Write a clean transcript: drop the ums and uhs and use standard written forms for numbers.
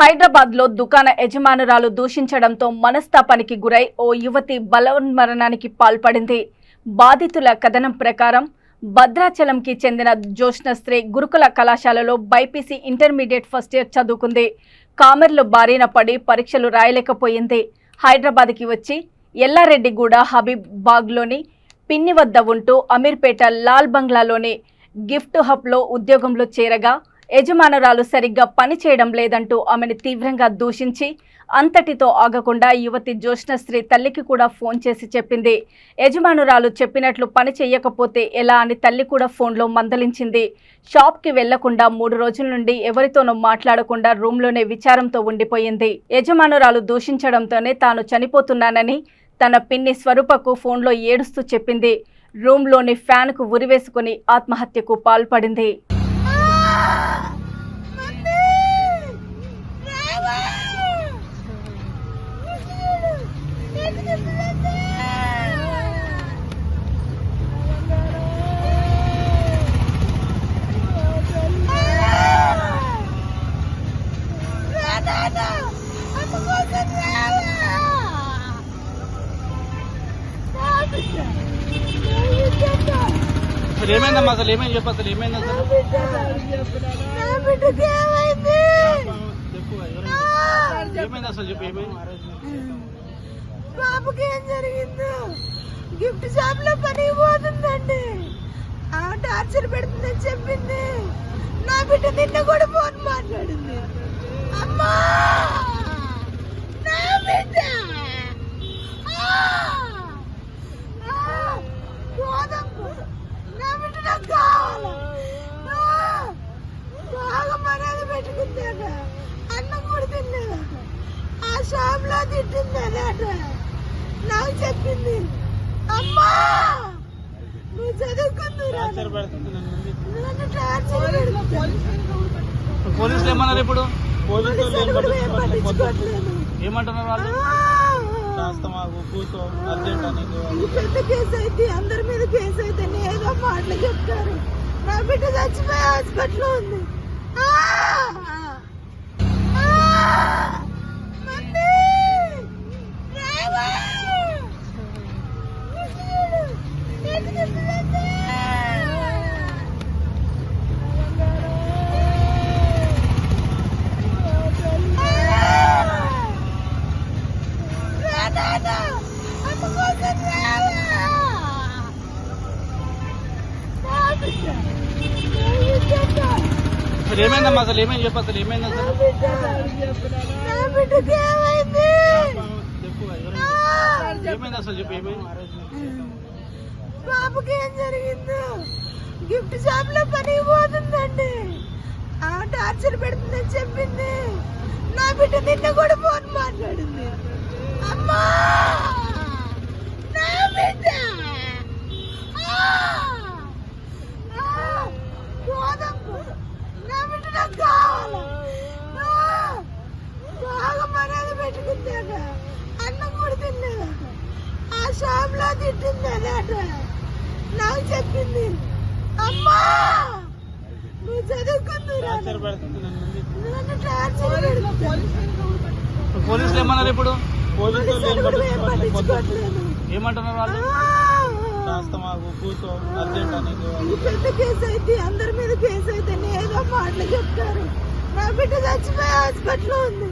హైదరాబాద్ లో దుకాణ యజమానురాలు దూషించడంతో మనస్తాపానికి గురై ఓ యువతి బలవన్మరణానికి పాల్పడింది. బాధితుల కథనం ప్రకారం భద్రాచలంకి చెందిన జోష్నశ్రీ గురుకుల కళాశాలలో బైపీసీ ఇంటర్మీడియట్ ఫస్ట్ ఇయర్ చదువుకుంది. కామెర్లు బారిన పడి పరీక్షలు రాయలేకపోయింది. హైదరాబాద్కి వచ్చి ఎల్లారెడ్డిగూడ హబీబ్ బాగ్లోని పిన్ని వద్ద ఉంటూ అమీర్పేట లాల్ బంగ్లాలోని గిఫ్ట్ హబ్లో ఉద్యోగంలో చేరగా యజమానురాలు సరిగ్గా పని చేయడం లేదంటూ ఆమెను తీవ్రంగా దూషించి అంతటితో ఆగకుండా యువతి జోష్నశ్రీ తల్లికి కూడా ఫోన్ చేసి చెప్పింది. యజమానురాలు చెప్పినట్లు పని చేయకపోతే ఎలా అని తల్లి కూడా ఫోన్లో మందలించింది. షాప్కి వెళ్లకుండా 3 రోజుల నుండి ఎవరితోనూ మాట్లాడకుండా రూమ్లోనే విచారంతో ఉండిపోయింది. యజమానురాలు దూషించడంతోనే తాను చనిపోతున్నానని తన పిన్ని స్వరూపకు ఫోన్లో ఏడుస్తూ చెప్పింది. రూమ్లోని ఫ్యాన్కు ఉరివేసుకుని ఆత్మహత్యకు పాల్పడింది. ఏమైందమ్మా? అసలు ఏమైంది చెప్పు. అసలు ఏమైంది? అసలు ఏమైంది? అసలు చెప్పు. ఏమైంది? బాబుకి ఏం జరిగిందో గిఫ్ట్ షాప్ లో పని పోతుందండి. ఆమె టార్చర్ పెడుతుందని చెప్పింది. నా బిడ్డ నిన్న కూడా ఫోన్ మాట్లాడింది. అమ్మా నా బిడ్డ నా బిడ్డ నాకు కావాలి. బాగా మర్యాద పెట్టుకుందాక అన్నం కూడా తిన్నాక ఆ షాప్ లో తిట్టిందనట. నాకు చెప్పింది, అమ్మా నువ్వు చదువుకుందురా నన్ను టార్చర్ పోలీసులు ఏమన్నారు? ఇప్పుడు పట్టించుకోవట్లేదు. ఏమంటున్నారు వాళ్ళు? కూర్చో అర్జెంట్ అని పెద్ద కేసు అయితే అందరి మీద కేసు అయితే ఏదో మాటలు చెప్తారు. నా బిడ్డ చచ్చిపోయి హాస్పిటల్ ఉంది. ఏమైందమ్మా? అసలు ఏమైంది చెప్పు. అసలు ఏమైంది? అసలు ఏమైంది? అసలు చెప్పు. ఏమైంది? బాబుకి ఏం జరిగిందో గిఫ్ట్ షాప్ లో పని పోతుందండి. ఆమె టార్చర్ పెడుతుందని చెప్పింది. నా బిడ్డ నిన్న కూడా ఫోన్ మాట్లాడింది. అమ్మా నా బిడ్డ నా బిడ్డ నాకు కావాలి. బాగా మర్యాద పెట్టుకుందాక అన్నం కూడా తిన్నాక ఆ షాప్ లో తిట్టిందనట. నాకు చెప్పింది, అమ్మా నువ్వు చదువుకుందురా నన్ను టార్చర్ పోలీసులు ఏమన్నారు? ఇప్పుడు పట్టించుకోవట్లేదు. ఏమంటున్నారు వాళ్ళు? కూర్చో అర్జెంట్ అని పెద్ద కేసు అయితే అందరి మీద కేసు అయితే ఏదో మాటలు చెప్తారు. నా బిడ్డ చచ్చిపోయి హాస్పిటల్ ఉంది.